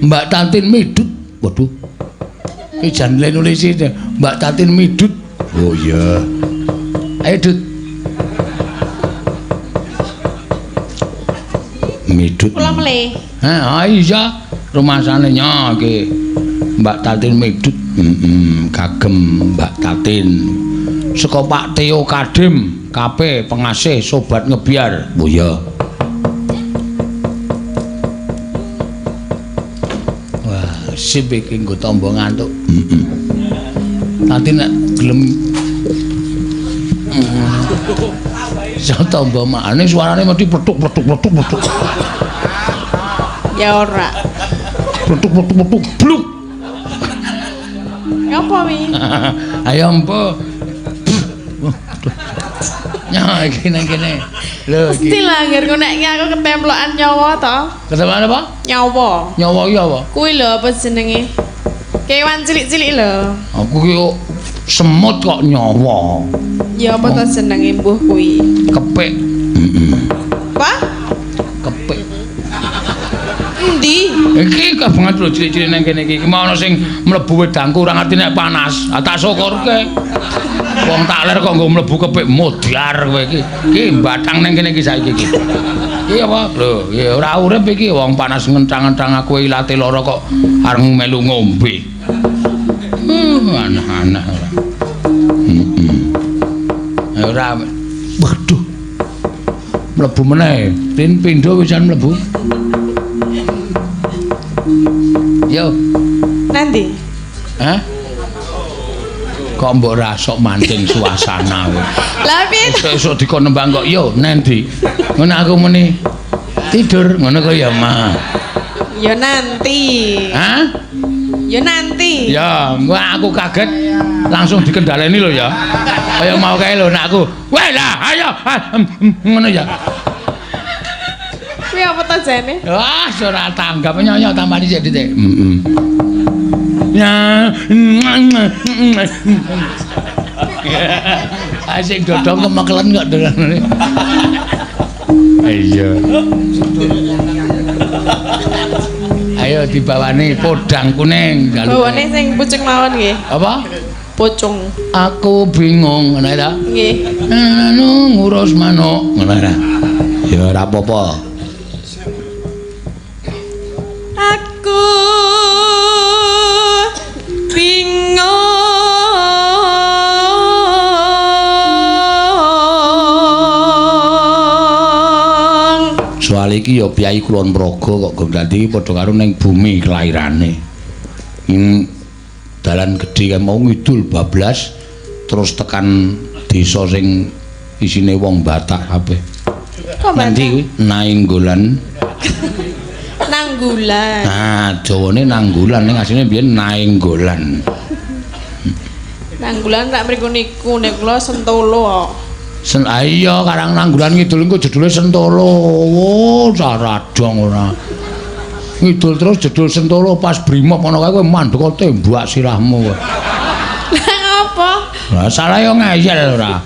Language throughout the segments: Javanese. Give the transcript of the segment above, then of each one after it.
Mbak Tatin Midut. Waduh. Iki jan nulis Mbak Tatin Midut. Oh iya. Ayo Dut. Midut. Kula mele. Hah, iya. Rumasane nyake. Mbak Tatin Midut. Kagem Mbak Tatin. Saka Pak Teo Kadim, KP pengasih sobat ngebiar. Oh iya. Wah, sip iki nggo tamba ngantuk. Nanti nek gelem iso tamba makane suarane mesti pletuk. Ya ora. Pletuk bluk. Ngapa wi? Ayo empo. Ya iki nang kene. Lho iki. Mesti lah ngger nek aku ketemplokan nyawa to. Ketemplokan apa? Nyawa. Nyawa iki apa? Kuwi lho apa jenenge? Kewan cilik-cilik lho. Aku ki kok semut kok nyawa. Ya apa to jenenge mbuh kuwi? Kepik. Apa? Kepik. Endi? Iki kabanget lho cilik-cilik nang kene iki. Mau ana sing mlebu wedangku ora ngerti nek panas. Tak syukurke. Wong tak ler kok nggo mlebu kepik modiar kowe iki. Iki batang nang kene iki saiki iki. Iki apa? Lho, ya ora urip iki wong panas ngencang-encang aku ilate lara kok areng melu ngombe. Aneh-aneh ora. Ora. Waduh. Mlebu meneh. Tin pindho wisan mlebu. Yo. Nanti. Hah? Kok mbok rasok mancing suasana kowe. Lah piye? Esuk dikon nembang kok yo nendi. Ngono aku muni tidur ngono kok ya, Ma. Ya nanti. Hah? Ya nanti. Ya, engko aku kaget langsung dikendhaleni lho ya. Kaya mau kae lho nek aku. Weh lah, ayo. Ngono ya. Kuwi apa to jane? Wah, ora tanggap nyonya tambani sik ditik. Ya. Asik dodong kemekelen kok dengarane. Iya. Ayo dibawani podang kuning. Bawane sing pucung mawon nggih. Apa? Pucung. Aku bingung ngono ta? Nggih. Anu ngurus manuk ngono ta. Ya ora apa-apa. Aku bingung. Soal iki ya Kyai Kulon Progo kok dadi padha karo ning bumi kelairane. Dalan gedhe kan mau ngidul bablas terus tekan desa sing isine wong Batak kabeh. Kok Nanti kuwi Nainggolan. Nanggulan. Nah, Jawane Nanggulan ning asline biyen Nainggolan. Nanggulan tak mriku niku nek kula Sentolo kok. Iya Karang Nanggulan ngidul engko jedule Sentolo. Oh, saradong ora. Ngidul terus jedul Sentolo pas brimob ana kae kowe mandek tembak sirahmu kowe. Lah ngapa? Lah salah yo ngeyel ora.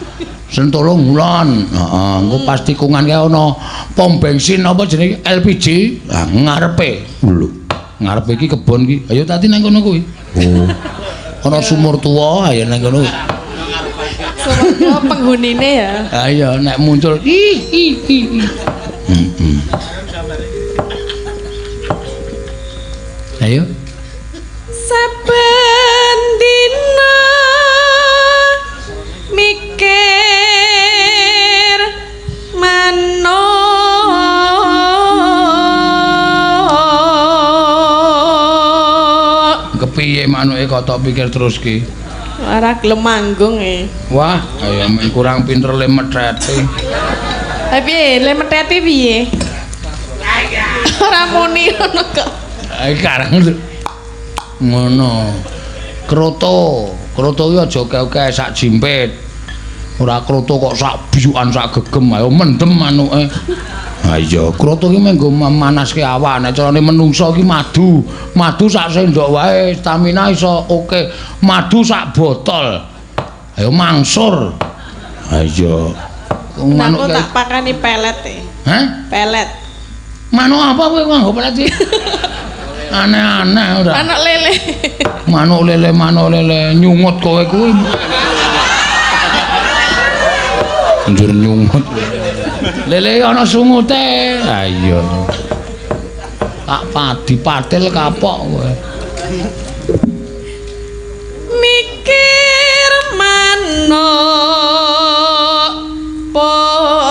Sentolo ngulon. Heeh, engko pas tikungan kae ana pom bensin apa jenenge LPG. Lah ngarepe. Lho. Ngarepe iki kebon iki. Ayo tadi nang kono kuwi. Oh. Ana sumur tuwa ayo nang kono. Sumur penghunine ya. Ayo nek muncul Ayo. Saben dina mikir manuk. Kepiye manuke kok tok pikir terus ki? Ora gelem manggung e. Wah, ayo men kurang pinter le methete. Lah piye? Le meteti piye? Ora muni ngono kok. Karang ngono. Kroto ki aja keke sak jimpit. Ora kroto kok sak biyukan sak gegem ayo mendem manuke. Ha iya, kroto ki menggo manaske awak. Nek carane menungso ki madu. Madu sak sendok wae, stamina iso oke. Madu sak botol. Ayo mangsur. Ha iya. Manuk tak pakani pelet e. Hah? Pelet. Manuk apa kowe nganggo pelet iki? Aneh-aneh ora. Manuk lele. Manuk lele nyungut kowe kuwi. Njur nyungut. Lele ana sungute. Ha iya. Tak padi patil kapok kowe. Mikir manuk podang.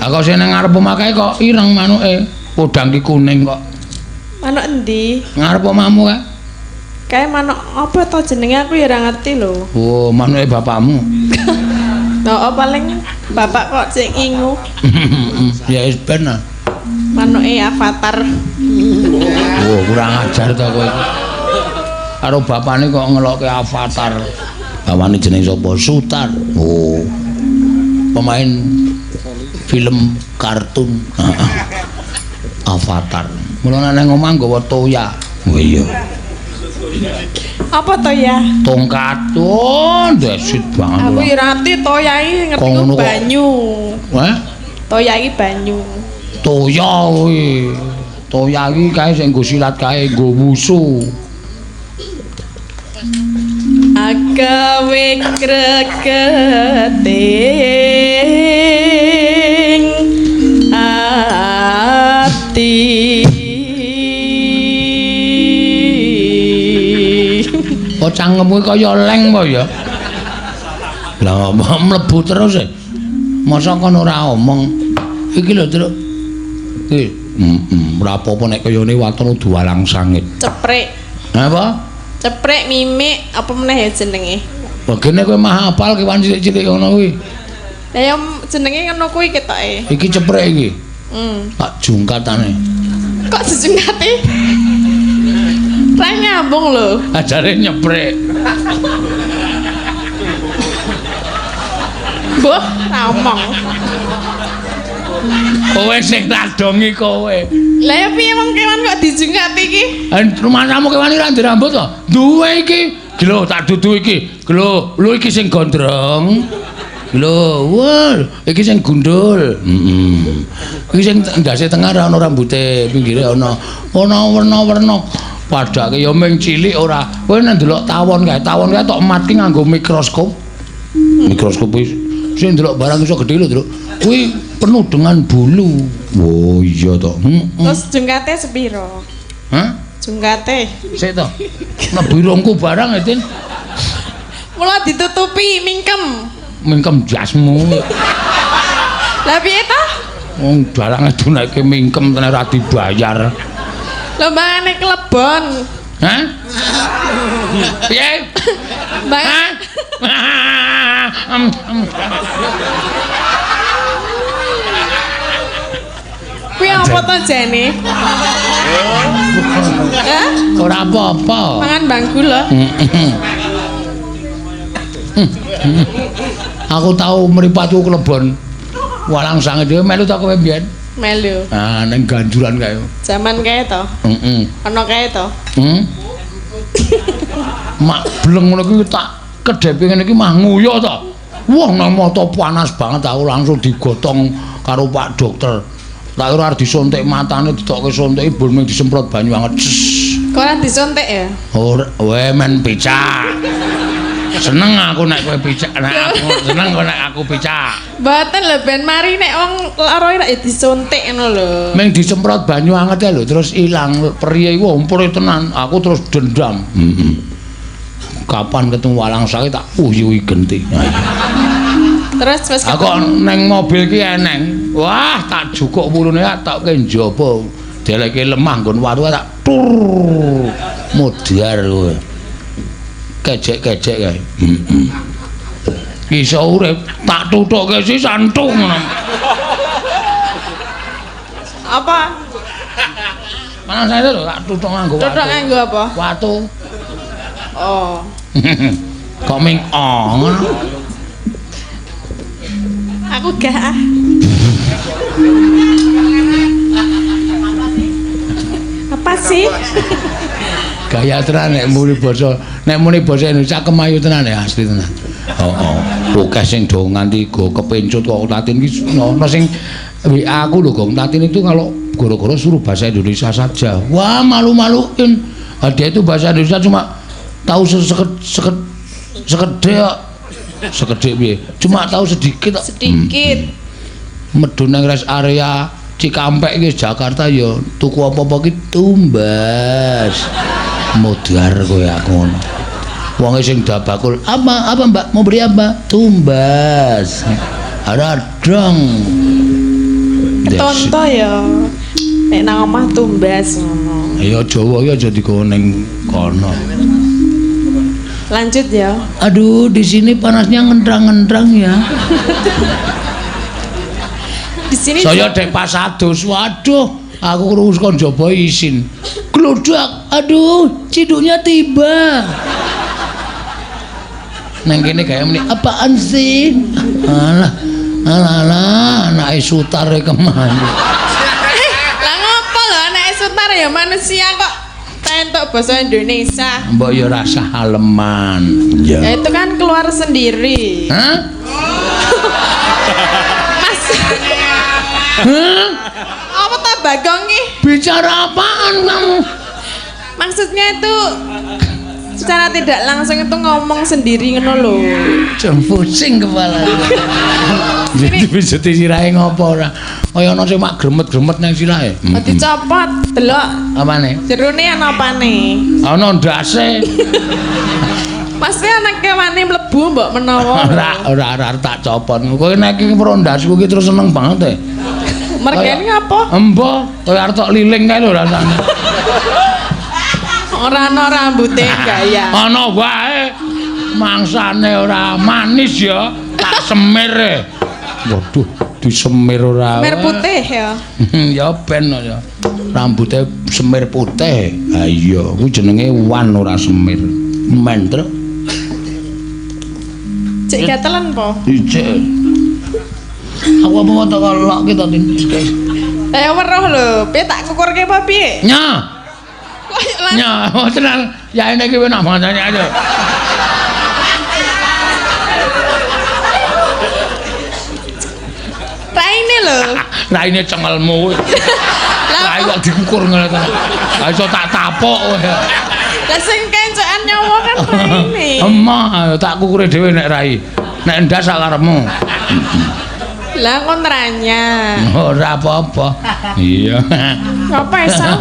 Aku sing nang ngarep omah kok ireng manuke. Podang ki kuning kok. Manuk endi? Ngarep omahmu kae. Kae manuk apa to jenenge aku ya ora ngerti lho. Oh, manuke bapakmu. Oh, paling bapak kok sing ingu. Ya wis ben. Manuke avatar. Oh, kurang ajar to kowe. Karo bapakne kok ngelokke avatar. Bapakne jeneng sapa? Sutar. Oh. Pemain film kartun. Avatar. Mula nang omah nggawa toya. Oh iya. Apa to ya? Tongkat. Oh, desit banget. Aku ya ngerti toya iki ngerti ku banyu. Hah? Toya iki banyu. Toya kuwi. Toya iki kae sing nggo silat kae nggo wusu. Agawe kreketing ati. Kok cangkemmu kaya leng apa ya? Lah mlebu terus e. Masa kon ora omong. Iki lho, Truk. Iki. Ora apa-apa nek kaya ngene watune duwalang sangit. Ceprek. Apa? Ceprek mimik apa meneh ya jenenge? Bagene kowe mah hafal kewan cilik-cilik ngono kuwi. Lah ya jenenge ngono kuwi ketoke. Iki ceprek iki. Tak jungkatane. Kok dijungkati? Ra nyambung lho. Ajare nyeprek. Mbah, ra omong. Kowe sing tadongi kowe. Lah ya piye wong kewan kok dijungkati iki? Rumahmu kewan ora ndek rambut to? Duwe iki. Lho tak dudu iki. Lho iki sing gondrong. Lho, wah, iki sing gundul. Iki sing ndase tengah ana rambute, pinggire ana werna-werna. Padake ya ming cilik ora. Kowe nek ndelok tawon kae tok matki nganggo mikroskop. Mikroskop wis sing ndelok barang iso gedhe lho, Truk. Kuwi penuh dengan bulu. Oh iya to. Terus jungkate sepiro? Hah? Jungkate. Sik to. Mlebu irungku barang ya, Tin. Mula ditutupi mingkem. Mingkem jasmu. Lah piye to? Wong dalange dunake mingkem tenan ora dibayar. Lho mbane klebon. Hah? Piye? Mbak. Kuwi apa to jane? Hah? Ora apa-apa. Mangan bangku lho. Aku tahu mripatku klebon. Walang sange dhewe melu ta kowe mbiyen? Melu. Ah, ning ganjuran kae. Zaman kae to? Heeh. Ana kae to? Mak bleng ngono kuwi tak kedhepe ngene iki mah nguyu to. Wah, nang mata panas banget aku langsung digotong karo Pak Dokter. Tak kira arep disuntik matane ditokke suntik bun ming disemprot banyu anget. Kok ora disuntik ya? Ora, wae men picak. Seneng aku nek kowe picak, nek aku seneng kok nek aku picak. Mboten lho ben mari nek wong lara ya disuntik ngono lho. Ming disemprot banyu anget ya lho terus ilang periye iku umpure tenan. Aku terus dendam. Kapan ketemu walang sakit tak uyuhi genti. Terus wis aku neng mobil ki eneng. Wah, tak jukuk wulune tak ke njaba. Deleke lemah nggon watu tak tur. Mudhar kowe. Kejek-kejek kae. Iso urip tak tutukke si santung ngono. Apa? Mana saya lho tak tutuk nganggo watu. Tutuk nganggo apa? Watu. Oh. Kok ming ngono. Aku gak ah. Apa sih? Gaya tenan nek muni basa Indonesia kemayu tenan ya asli tenan. Oke sing do nganti go kepencut kok Tatin iki ono sing WA aku lho Gong Tatin itu kalau gara-gara suruh bahasa Indonesia saja. Wah, malu-maluin. Dia itu bahasa Indonesia cuma tahu sekedhik piye. Cuma tahu sedikit. Sedikit. Medun nang rest area Cikampek iki Jakarta ya tuku apa-apa ki tumbas. Modar kowe aku ngono. Wong sing dabakul, apa Mbak? Mau beli apa? Tumbas. Radang. Tonto ya. Nek nang omah tumbas ngono. Ya Jawa ya aja digowo ning kono. Lanjut ya. Aduh, di sini panasnya ngendrang-ngendrang ya. Di sini saya dek pas adus. Waduh, aku krungu kon jaba isin. Glodak. Aduh, ciduknya tiba. Nang kene gawe meni apaan sih? Alah, anake sutar kemana? Lah ngopo lho anake sutar ya manusia kok entuk basa Indonesia. Mbok ya rasa haleman. Ya itu kan keluar sendiri. Hah? Mas. Hah? Apa ta Bagong iki? Bicara apaan kamu? Maksudnya itu secara tidak langsung itu ngomong sendiri ngono lho. Jam pusing kepala. Jadi bisa disirahe ngopo ora? Kaya ana sing mak gremet-gremet nang sirahe. Dicopot, delok. Apane? Jerone ana apane? Ana ndase. Pasti anak kewane mlebu mbok menawa. Ora tak copot. Kowe nek iki prondasku iki terus seneng banget e. Mergane apa? Embo, kaya arep tok liling kae lho rasane. Ora ana rambute gaya. Ana wae. Mangsane ora manis ya, tak semir e. Waduh, disemir ora. Mer putih ya. Ya ben ya. Rambute semir putih. Ha iya, kuwi jenenge wan ora semir. Mentre. Cek gatelan po. Ijek. Aku apa mau tak lak kita tin. Weruh lho, piye tak kukurke apa piye? Nya. Koyo lan. Nya, tenan. Ya ini ki nak mandane aja. Raine lho. Raine cengelmu. Lah kok dikukur ngene ta. Ha iso tak tapok kowe. Lah sing kencekan nyawa kan raine. Emah, tak kukure dhewe nek rai. Nek ndas sak karepmu. Lah kon ranya. Ora apa-apa. Iya. Apa esok?